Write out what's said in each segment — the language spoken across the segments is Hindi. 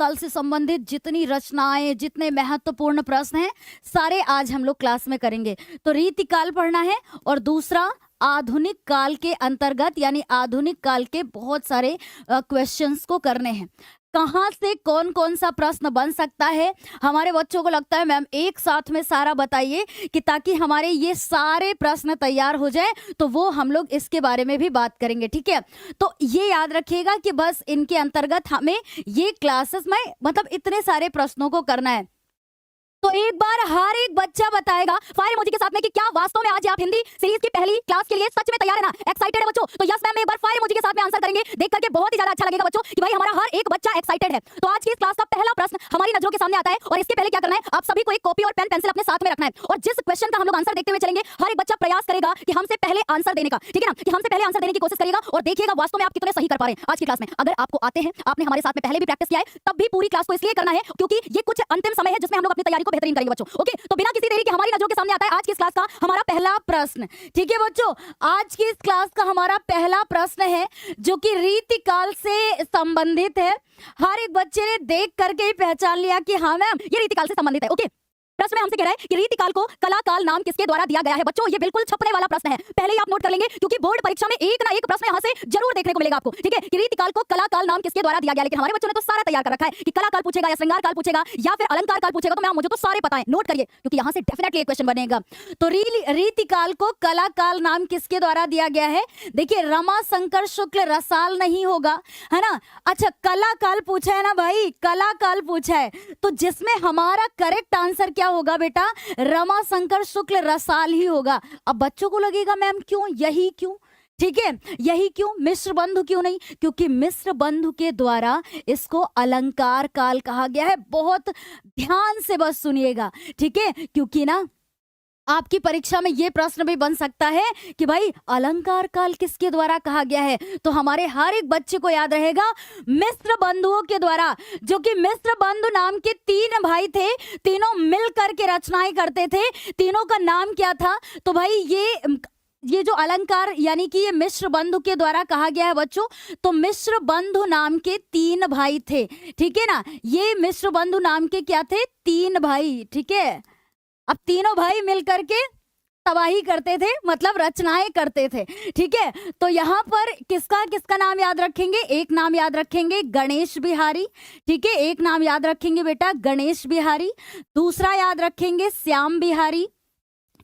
काल से संबंधित जितनी रचनाएं, जितने महत्वपूर्ण प्रश्न हैं, सारे आज हम लोग क्लास में करेंगे। तो रीतिकाल पढ़ना है और दूसरा आधुनिक काल के अंतर्गत यानी आधुनिक काल के बहुत सारे क्वेश्चंस को करने हैं। कहाँ से कौन कौन सा प्रश्न बन सकता है, हमारे बच्चों को लगता है मैम एक साथ में सारा बताइए कि ताकि हमारे ये सारे प्रश्न तैयार हो जाए, तो वो हम लोग इसके बारे में भी बात करेंगे। ठीक है, तो ये याद रखिएगा कि बस इनके अंतर्गत हमें ये क्लासेस में मतलब इतने सारे प्रश्नों को करना है। तो एक बार हर एक बच्चा बताएगा फायर इमोजी के साथ में कि क्या वास्तव में आज आप हिंदी सीरीज की पहली क्लास के लिए सच में तैयार है ना, एक्साइटेड है बच्चों? तो यस मैम, एक बार फायर इमोजी के साथ में आंसर करेंगे, देख करके बहुत ही ज्यादा अच्छा लगेगा बच्चों कि भाई हमारा हर एक बच्चा एक्साइटेड है। तो आज की इस क्लास का पहला प्रश्न हमारी नजरों के सामने आता है और इसके पहले क्या करना है, आप सभी को एक कॉपी और पेन पेंसिल अपने साथ में रखना है और जिस क्वेश्चन का हम लोग आंसर देखते हुए चलेंगे, हर एक बच्चा प्रयास करेगा कि हमसे पहले आंसर देने का, ठीक है ना, कि हमसे पहले आंसर देने की कोशिश करेगा और देखिएगा वास्तव में आप कितने सही कर पा रहे हैं आज की क्लास में। अगर आपको आते हैं, आपने हमारे साथ में पहले भी प्रैक्टिस किया है, तब भी पूरी क्लास को इसलिए करना है क्योंकि ये कुछ अंतिम समय है जिसमें हम लोग अपनी तैयारी को बेहतरीन करेंगे बच्चों। ओके, तो बिना किसी देरी के हमारी नजरों के सामने आता है आज की इस क्लास का हमारा पहला प्रश्न। ठीक है बच्चों, आज की इस क्लास का हमारा पहला प्रश्न है जो कि रीतिकाल से संबंधित है। हर एक बच्चे ने देख करके ही पहचान लिया कि हाँ मैम ये रीतिकाल से संबंधित है। ओके, प्रश्न में हमसे कह रहा है कि रीतिकाल को कलाकाल नाम किसके द्वारा दिया गया है। बच्चों ये बिल्कुल छपने वाला प्रश्न है, पहले ही आप नोट कर लेंगे क्योंकि बोर्ड परीक्षा में एक ना एक प्रश्न यहां से जरूर देखने को मिलेगा आपको। ठीक है, कि रीतिकाल को कलाकाल नाम किसके द्वारा दिया गया, लेकिन हमारे बच्चों ने तो सारा तैयार कर रखा है कि कलाकाल पूछेगा या श्रृंगार काल पूछेगा या फिर अलंकार काल पूछेगा। तो मैम मुझे तो सारे पता है, नोट करिए क्योंकि यहां से डेफिनेटली एक क्वेश्चन बनेगा। तो रीतिकाल को कलाकाल नाम किसके द्वारा दिया गया है? देखिए रमा शंकर शुक्ल रसाल नहीं होगा, है ना। अच्छा कलाकाल पूछा है ना भाई, कलाकाल पूछा है, तो जिसमें हमारा करेक्ट आंसर क्या होगा बेटा, रमा शंकर शुक्ल रसाल ही होगा। अब बच्चों को लगेगा मैम क्यों, यही क्यों, ठीक है यही क्यों, मिश्र बंधु क्यों नहीं? क्योंकि मिश्र बंधु के द्वारा इसको अलंकार काल कहा गया है। बहुत ध्यान से बस सुनिएगा, ठीक है, क्योंकि ना आपकी परीक्षा में यह प्रश्न भी बन सकता है कि भाई अलंकार काल किसके द्वारा कहा गया है। तो हमारे हर एक बच्चे को याद रहेगा मिश्र बंधुओं के द्वारा, जो कि मिश्र बंधु नाम के तीन भाई थे, तीनों मिलकर के रचनाएं करते थे। तीनों का नाम क्या था? तो भाई ये जो अलंकार यानी कि ये मिश्र बंधु के द्वारा कहा गया है बच्चों। तो मिश्र बंधु नाम के तीन भाई थे, ठीक है ना, ये मिश्र बंधु नाम के क्या थे, तीन भाई। ठीक है, अब तीनों भाई मिलकर के तबाही करते थे, मतलब रचनाएं करते थे। ठीक है, तो यहाँ पर किसका किसका नाम याद रखेंगे? एक नाम याद रखेंगे गणेश बिहारी, ठीक है, एक नाम याद रखेंगे बेटा गणेश बिहारी। दूसरा याद रखेंगे श्याम बिहारी,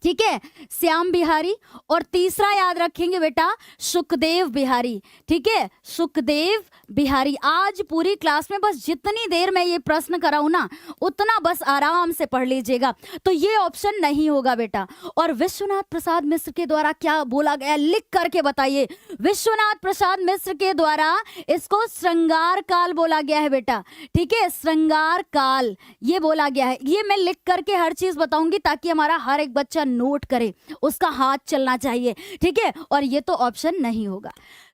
ठीक है, श्याम बिहारी। और तीसरा याद रखेंगे बेटा सुखदेव बिहारी, ठीक है, सुखदेव बिहारी। आज पूरी क्लास में बस जितनी देर मैं ये प्रश्न कराऊं ना, उतना बस आराम से पढ़ लीजिएगा। तो ये ऑप्शन नहीं होगा बेटा। और विश्वनाथ प्रसाद मिश्र के द्वारा क्या बोला गया, लिख करके बताइए। विश्वनाथ प्रसाद मिश्र के द्वारा इसको श्रृंगार काल बोला गया है बेटा, ठीक है, श्रृंगार काल ये बोला गया है। ये मैं लिख करके हर चीज बताऊंगी ताकि हमारा हर एक बच्चा नोट करे, उसका हाथ चलना चाहिए, ठीक है। और ये तो ऑप्शन नहीं होगा।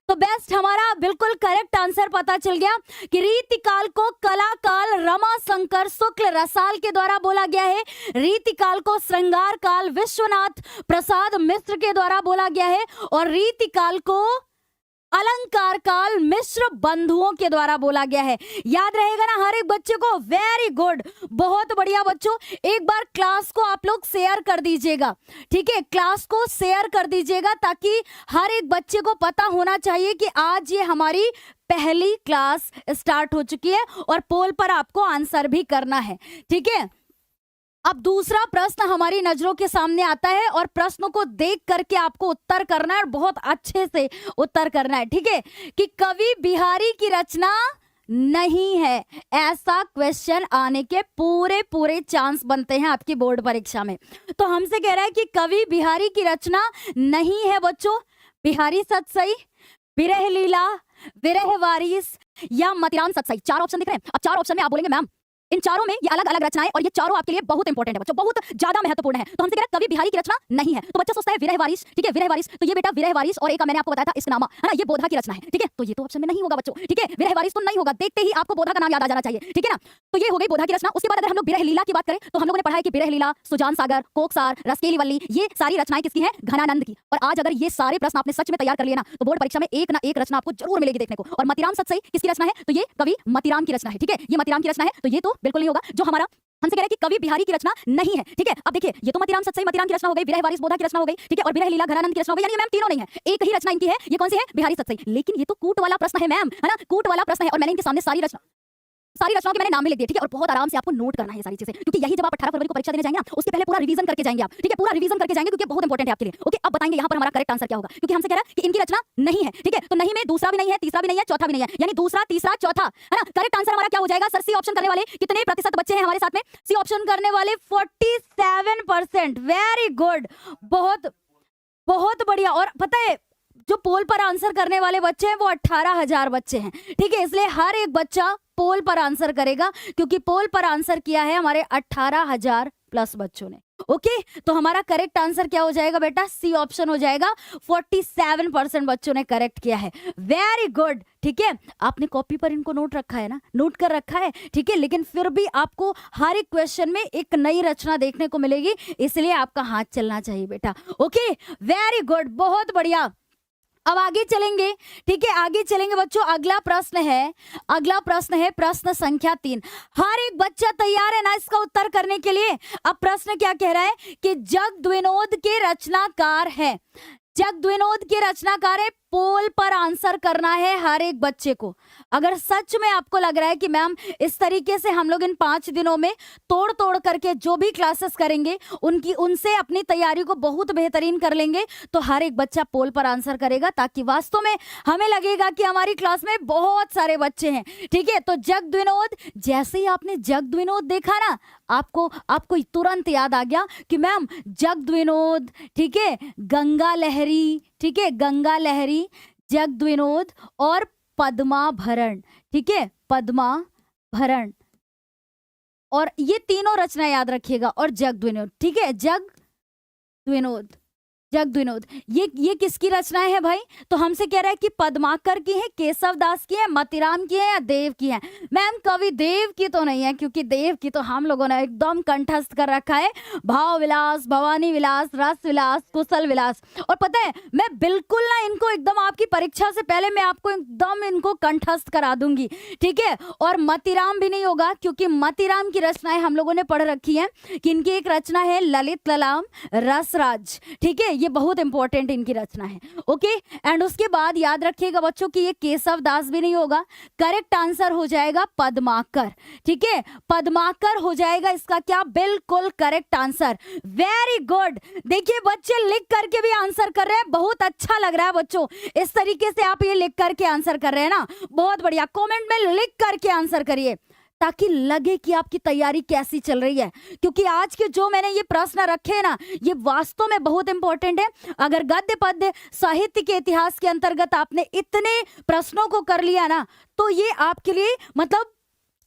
तो बेस्ट हमारा बिल्कुल करेक्ट आंसर पता चल गया कि रीतिकाल को कलाकाल रमा शंकर शुक्ल रसाल के द्वारा बोला गया है। रीतिकाल को श्रृंगार काल विश्वनाथ प्रसाद मिश्र के द्वारा बोला गया है और रीतिकाल को अलंकार काल मिश्र बंधुओं के द्वारा बोला गया है। याद रहेगा ना हर एक बच्चे को? वेरी गुड, बहुत बढ़िया बच्चों। एक बार क्लास को आप लोग शेयर कर दीजिएगा, ठीक है, क्लास को शेयर कर दीजिएगा ताकि हर एक बच्चे को पता होना चाहिए कि आज ये हमारी पहली क्लास स्टार्ट हो चुकी है और पोल पर आपको आंसर भी करना है, ठीक है। अब दूसरा प्रश्न हमारी नजरों के सामने आता है और प्रश्नों को देख करके आपको उत्तर करना है और बहुत अच्छे से उत्तर करना है, ठीक है, कि कवि बिहारी की रचना नहीं है। ऐसा क्वेश्चन आने के पूरे पूरे चांस बनते हैं आपकी बोर्ड परीक्षा में। तो हमसे कह रहा है कि कवि बिहारी की रचना नहीं है बच्चों। बिहारी सतसई, विरह लीला, विरह वारिस या मतिरान सतसई, चार ऑप्शन दिख रहे हैं। अब चार ऑप्शन में आप बोलेंगे मैम इन चारों में ये अलग अलग रचनाएं और ये चारों आपके लिए बहुत इंपॉर्टेंट है बच्चों, बहुत ज्यादा महत्वपूर्ण है। तो हमसे कह रहा है कवि बिहारी की रचना नहीं है, तो बच्चा सोचता है विरह वारिस, ठीक है, विरह वारिस, तो ये बेटा विरह वारिस और एक मैंने आपको बताया था इसनामा, है ना, ये बोधा की रचना है, ठीक है, तो ये तो ऑप्शन में नहीं होगा बच्चों, ठीक है, विरह वारिस तो नहीं होगा, देखते ही आपको बोधा का नाम याद आ जाना चाहिए, ठीक है ना। तो ये हो गई बोधा की रचना। उसके बाद अगर हम लोग विरह लीला की बात करें तो हम लोगों ने पढ़ा है कि विरह लीला, सुजान सागर, कोकसार, रसकेली वल्ली, ये सारी रचनाएं किसकी हैं? घनानंद की। और आज अगर ये सारे प्रश्न आपने सच में तैयार कर लिए ना तो बोर्ड परीक्षा में एक ना एक रचना आपको जरूर मिलेगी देखने को। और मतीराम सतसई किसकी रचना है? तो ये कवि मतीराम की रचना है, ठीक है, ये मतीराम की रचना है, तो ये तो बिल्कुल नहीं होगा। जो हमारा हमसे कह रहे हैं कि कवि बिहारी की रचना नहीं है, ठीक है। अब देखिए ये तो मतीराम सतसई मतीराम की रचना हो गई, विरह वारिस बोधा की रचना हो गई, ठीक है, और विरह लीला घनानंद की रचना हो गई, यानी मैम तीनों नहीं है, एक ही रचना इनकी है। ये कौन सी है? बिहारी सतसई। लेकिन ये तो कूट वाला प्रश्न है मैम, है ना, कूट वाला प्रश्न है, और मैंने इनके सामने सारी रचनाओं के मैंने नाम भी लिख दिए, ठीक है, और बहुत आराम से आपको नोट करना है ये सारी चीजें, क्योंकि यही जब आप 18 फरवरी को परीक्षा देने जाएंगे ना उसके पहले पूरा रिवीजन करके जाएंगे आप, ठीक है, पूरा रिवीजन करके जाएंगे क्योंकि बहुत इंपॉर्टेंट है आपके लिए। ओके, अब बताएंगे यहाँ पर हमारा करेक्ट आंसर क्या होगा, क्योंकि हमसे कह रहा है कि इनकी रचना नहीं है, ठीक है, तो नहीं में दूसरा भी नहीं है, तीसरा भी नहीं है, चौथा भी नहीं है, यानी दूसरा, तीसरा, चौथा, है ना। करेक्ट आंसर हमारा क्या हो जाएगा? सर सी ऑप्शन करने वाले कितने प्रतिशत बच्चे हैं हमारे साथ में? सी ऑप्शन करने वाले 47%। वेरी गुड, बहुत बहुत बढ़िया। और पता है जो पोल पर आंसर करने वाले बच्चे हैं वो 18,000 बच्चे हैं, ठीक है, इसलिए हर एक बच्चा पोल पर आंसर करेगा, क्योंकि पोल पर आंसर किया है हमारे 18,000 प्लस बच्चों ने। ओके, तो हमारा करेक्ट आंसर क्या हो जाएगा बेटा? सी ऑप्शन हो जाएगा। 47% बच्चों ने करेक्ट किया है। वेरी गुड, ठीक है, आपने कॉपी पर इनको नोट रखा है ना, नोट कर रखा है, ठीक है, लेकिन फिर भी आपको हर एक क्वेश्चन में एक नई रचना देखने को मिलेगी, इसलिए आपका हाथ चलना चाहिए बेटा। ओके, वेरी गुड, बहुत बढ़िया। अब आगे चलेंगे, ठीक है, आगे चलेंगे बच्चों। अगला प्रश्न है प्रश्न संख्या 3। हर एक बच्चा तैयार है ना इसका उत्तर करने के लिए? अब प्रश्न क्या कह रहा है कि जगद्विनोद के रचनाकार है, जगद्विनोद के रचनाकार है, पोल पर आंसर करना है हर एक बच्चे को। अगर सच में आपको लग रहा है कि मैम इस तरीके से हम लोग इन 5 दिनों में तोड़ तोड़ करके जो भी क्लासेस करेंगे उनसे अपनी तैयारी को बहुत बेहतरीन कर लेंगे, तो हर एक बच्चा पोल पर आंसर करेगा, ताकि वास्तव में हमें लगेगा कि हमारी क्लास में बहुत सारे बच्चे हैं, ठीक है। तो जगद्विनोद, जैसे ही आपने जगद्विनोद देखा ना आपको तुरंत याद आ गया कि मैम जगद्विनोद, ठीक है, गंगा लहरी, ठीक है, गंगा लहरी, जगद्विनोद और पद्माभरण, ठीक है, पद्माभरण, और ये तीनों रचना याद रखिएगा, और जगद्विनोद, ठीक है, जगद्विनोद, ये किसकी रचनाएं है भाई? तो हमसे कह रहा है कि पद्माकर की है, केशव दास की है, मतीराम की है या देव की है? मैम कवि देव की तो नहीं है, क्योंकि देव की तो हम लोगों ने एकदम कंठस्थ कर रखा है, भाव विलास, भवानी विलास, रस विलास, कुशल विलास। और पता है मैं बिल्कुल ना इनको एकदम आपकी परीक्षा से पहले मैं आपको एकदम इनको कंठस्थ करा दूंगी, ठीक है। और मतीराम भी नहीं होगा, क्योंकि मतीराम की रचनाएं हम लोगों ने पढ़ रखी है कि इनकी एक रचना है ललित ललाम रसराज, ठीक है, ये बहुत इंपॉर्टेंट इनकी रचना है। ओके, एंड उसके बाद याद रखिएगा बच्चों कि ये केशव दास भी नहीं होगा, करेक्ट आंसर हो जाएगा पद्माकर, ठीक है, पद्माकर हो जाएगा इसका क्या? बिल्कुल करेक्ट आंसर। वेरी गुड, देखिए बच्चे लिख करके भी आंसर कर रहे हैं, बहुत अच्छा लग रहा है बच्चों, इस तरीके से आप ये लिख करके आंसर कर रहे हैं ना, बहुत बढ़िया। कमेंट में लिख करके आंसर करिए ताकि लगे कि आपकी तैयारी कैसी चल रही है, क्योंकि आज के जो मैंने ये प्रश्न रखे ना ये वास्तव में बहुत इंपॉर्टेंट है। अगर गद्य पद्य साहित्य के इतिहास के अंतर्गत आपने इतने प्रश्नों को कर लिया ना तो ये आपके लिए मतलब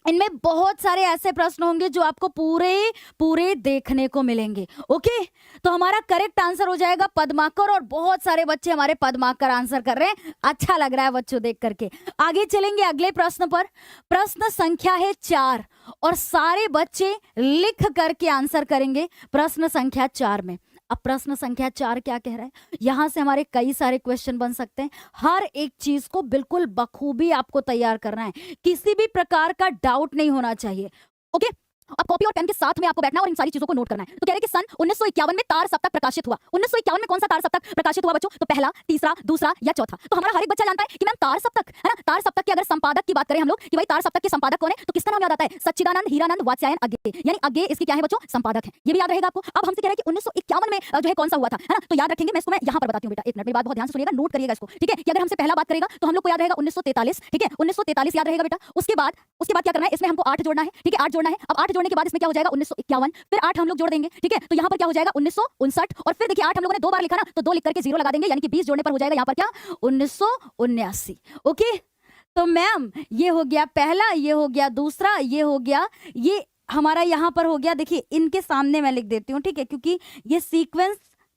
इनमें बहुत सारे ऐसे प्रश्न होंगे जो आपको पूरे देखने को मिलेंगे। ओके, तो हमारा करेक्ट आंसर हो जाएगा पद्माकर, और बहुत सारे बच्चे हमारे पद्माकर आंसर कर रहे हैं, अच्छा लग रहा है बच्चों देख करके। आगे चलेंगे अगले प्रश्न पर। प्रश्न संख्या है 4 और सारे बच्चे लिख करके आंसर करेंगे प्रश्न संख्या 4 में। अब प्रश्न संख्या 4 क्या कह रहा है? यहां से हमारे कई सारे क्वेश्चन बन सकते हैं, हर एक चीज को बिल्कुल बखूबी आपको तैयार करना है, किसी भी प्रकार का डाउट नहीं होना चाहिए। ओके, अब कॉपी और पेन के साथ में आपको बैठना और इन सारी चीजों को नोट करना है। तो कह रहे हैं कि सन 1951 में तार सप्तक प्रकाशित हुआ। 1951 में कौन सा तार सप्तक प्रकाशित हुआ बच्चों? तो पहला, तीसरा, दूसरा या चौथा? तो हमारा हर एक बच्चा जानता है कि मैम तार सप्तक, है ना, तार सप्तक के अगर संपादक की बात करें हम लोग कि भाई तार सप्तक के संपादक कौन है, तो किसका नाम याद आता है? सच्चिदानंद हीरानंद वात्स्यायन अज्ञे, यानी अज्ञे इसके क्या है बच्चों? संपादक है, ये भी याद रहेगा आपको। अब हमसे कह रहा है कि 1951 में जो है कौन सा हुआ था, है ना, तो याद रखेंगे, मैं इसको मैं यहाँ पर बताती हूँ बेटा, एक मिनट मेरी बात बहुत ध्यान से सुनिएगा, नोट करिएगा इसको, ठीक है। कि अगर हमसे पहला बात करेगा तो हम लोग को याद रहेगा 1943, ठीक है, 1943 याद रहेगा बेटा। उसके बाद क्या करना है, इसमें हमको 8 जोड़ना है, ठीक है, 8 जोड़ना है। अब 8 जोड़ने के बाद इसमें क्या हो जाएगा? 1951, फिर 8 हम लोग जोड़ देंगे, ठीक है, तो यहाँ पर क्या हो जाएगा? 1959, और फिर देखिए 8 हम लोगों ने 2 बार लिखा ना, तो 2 लिख करके 0 लगा देंगे, यानी कि 20 जोड़ने पर हो जाएगा यहाँ पर क्या? 1979। ओके, तो मैम ये हो गया पहला, ये हो गया दूसरा, ये हो गया, ये हमारा यहाँ पर हो गया। देखिए इनके सामने मैं लिख देती हूँ, ठीक है, क्योंकि ये सीक्वेंस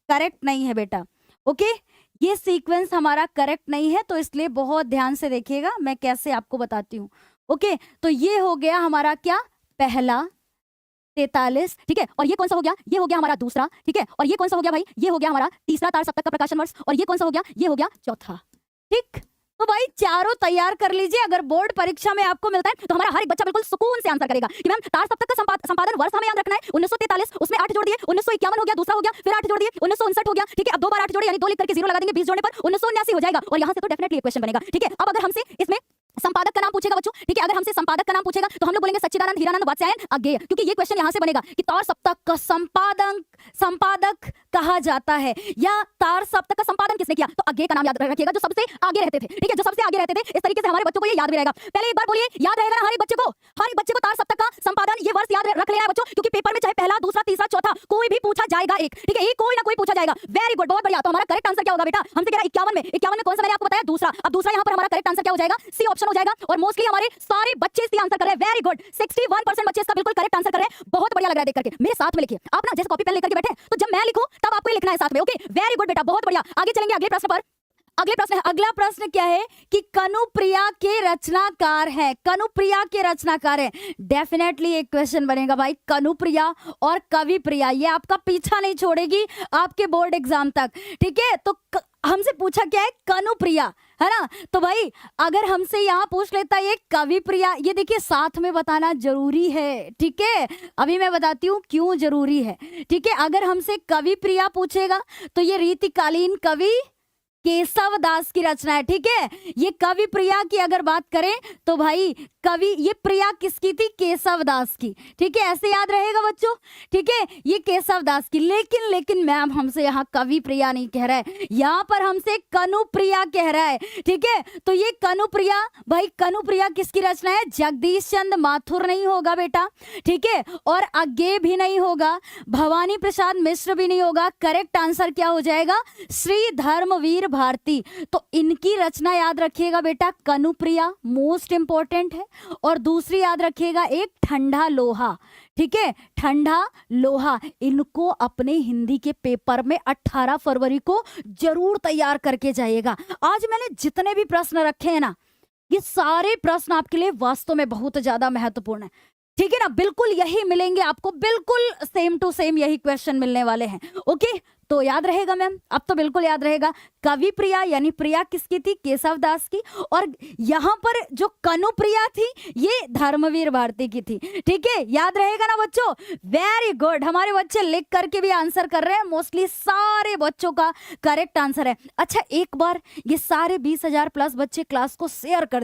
करेक्ट नहीं है बेटा। ओके, ये सीक्वेंस हमारा करेक्ट नहीं है, तो इसलिए बहुत ध्यान से देखिएगा मैं कैसे आपको बताती हूँ। ओके, तो ये हो गया हमारा क्या, पहला 43, ठीक है, और ये कौन सा हो गया, ये हो गया हमारा दूसरा, ठीक है, और ये कौन सा हो गया भाई, ये हो गया हमारा तीसरा तार सप्तक का प्रकाशन वर्ष, और ये कौन सा हो गया, ये हो गया चौथा। ठीक, तो भाई चारों तैयार कर लीजिए। अगर बोर्ड परीक्षा में आपको मिलता है तो हमारा हर एक बच्चा बिल्कुल सुकून से आंसर करेगा कि मैम तार सप्तक का संपादन वर्ष हमें याद रखना है 1943, उसमें 8 जोड़ दिए, 1951 हो गया, दूसरा हो गया, फिर 8 जोड़ दिए, 1959 हो गया, ठीक है, अब 2 बार 8 जोड़े यानी 2 लिख करके 0 लगा देंगे, 20 जोड़ने पर 1979 हो जाएगा, और यहाँ से तो डेफिनेटली एक क्वेश्चन बनेगा। ठीक है, अब अगर हमसे इसमें संपादक का नाम पूछेगा बच्चों, ठीक है, अगर हमसे संपादक का नाम पूछेगा तो हम लोग बोलेंगे सच्चिदानंद हीरानंद वात्स्यायन अज्ञेय, क्योंकि ये क्वेश्चन यहाँ से बनेगा कि तार सप्तक का संपादक कहा जाता है, या तार सप्तक का संपादन किसने किया, तो अज्ञेय का नाम याद रखिएगा, जो सबसे आगे रहते थे। ठीक है, जो सबसे आगे रहते थे, इस तरीके से हमारे बच्चों को ये याद भी रहेगा। पहले एक बार बोलिए, याद रहेगा ना हर एक बच्चे को तार सप्तक का संपादन ये वर्ष याद रख लेना है बच्चों, क्योंकि पेपर में चाहे पहला, दूसरा, तीसरा, चौथा कोई भी पूछा जाएगा एक, ठीक है, ये कोई ना कोई पूछा जाएगा। वेरी गुड, बहुत बढ़िया। तो हमारा करेक्ट आंसर क्या होगा बेटा, हमसे कह रहा है 51 में कौन सा मैंने आपको बताया, दूसरा। अब दूसरा यहाँ पर हमारा करेक्ट आंसर क्या हो जाएगा, सी ऑप्शन हो जाएगा, और मोस्टली हमारे सारे बच्चे इसकी आंसर कर रहे हैं। वेरी गुड, 61% बच्चे इसका बिल्कुल करेक्ट आंसर कर रहे हैं। बहुत बढ़िया लग रहा है देख करके। मेरे साथ में लिखिए आप ना, जैसे कॉपी पेन लेकर के बैठे तो जब मैं लिखूं तब आपको ये लिखना है साथ में। ओके, वेरी गुड बेटा, बहुत बढ़िया। आगे चलेंगे अगले प्रश्न पर। अगला प्रश्न क्या है कि कनुप्रिया के रचनाकार है, कनुप्रिया के रचनाकार है। डेफिनेटली एक क्वेश्चन बनेगा भाई, कनुप्रिया और कविप्रिया, ये आपका पीछा नहीं छोड़ेगी आपके बोर्ड एग्जाम तक। ठीक है, तो हमसे पूछा क्या है, कनुप्रिया, है ना, तो भाई अगर हमसे यहाँ पूछ लेता ये कविप्रिया, ये देखिए साथ में बताना जरूरी है। ठीक है, अभी मैं बताती हूँ क्यों जरूरी है। ठीक है, अगर हमसे कविप्रिया पूछेगा तो ये रीतिकालीन कवि केशव दास की रचना है। ठीक है, ये कवि प्रिया की अगर बात करें तो भाई कवि, ये प्रिया किसकी थी, केशव दास की। ठीक है, ऐसे याद रहेगा बच्चों। ठीक है, ये केशव दास की, लेकिन मैम हमसे यहाँ कवि प्रिया नहीं कह रहा है, यहाँ पर हमसे कनुप्रिया कह रहा है। ठीक है, तो ये कनुप्रिया, भाई कनुप्रिया किसकी रचना है, जगदीश चंद्र माथुर नहीं होगा बेटा। ठीक है, और अज्ञेय भी नहीं होगा, भवानी प्रसाद मिश्र भी नहीं होगा। करेक्ट आंसर क्या हो जाएगा, श्री धर्मवीर भारती। तो इनकी रचना याद रखिएगा बेटा, कनुप्रिया मोस्ट इंपॉर्टेंट है, और दूसरी याद रखिएगा एक ठंडा लोहा। ठीक है, ठंडा लोहा, इनको अपने हिंदी के पेपर में 18 फरवरी को जरूर तैयार करके जाइएगा। आज मैंने जितने भी प्रश्न रखे हैं ना, ये सारे प्रश्न आपके लिए वास्तव में बहुत ज्यादा महत्वपूर्ण है। ठीक है ना, बिल्कुल यही मिलेंगे आपको, बिल्कुल सेम टू सेम यही क्वेश्चन मिलने वाले हैं। ओके, तो याद रहेगा मैम, अब तो बिल्कुल याद रहेगा। कवि प्रिया यानी प्रिया किसकी थी, केशव दास की, और यहाँ पर जो कनुप्रिया थी ये धर्मवीर भारती की थी। ठीक है, याद रहेगा ना बच्चों। वेरी गुड, हमारे बच्चे लिख करके भी आंसर कर रहे हैं, मोस्टली सारे बच्चों का करेक्ट आंसर है। अच्छा, एक बार ये सारे 20,000 प्लस बच्चे क्लास को शेयर कर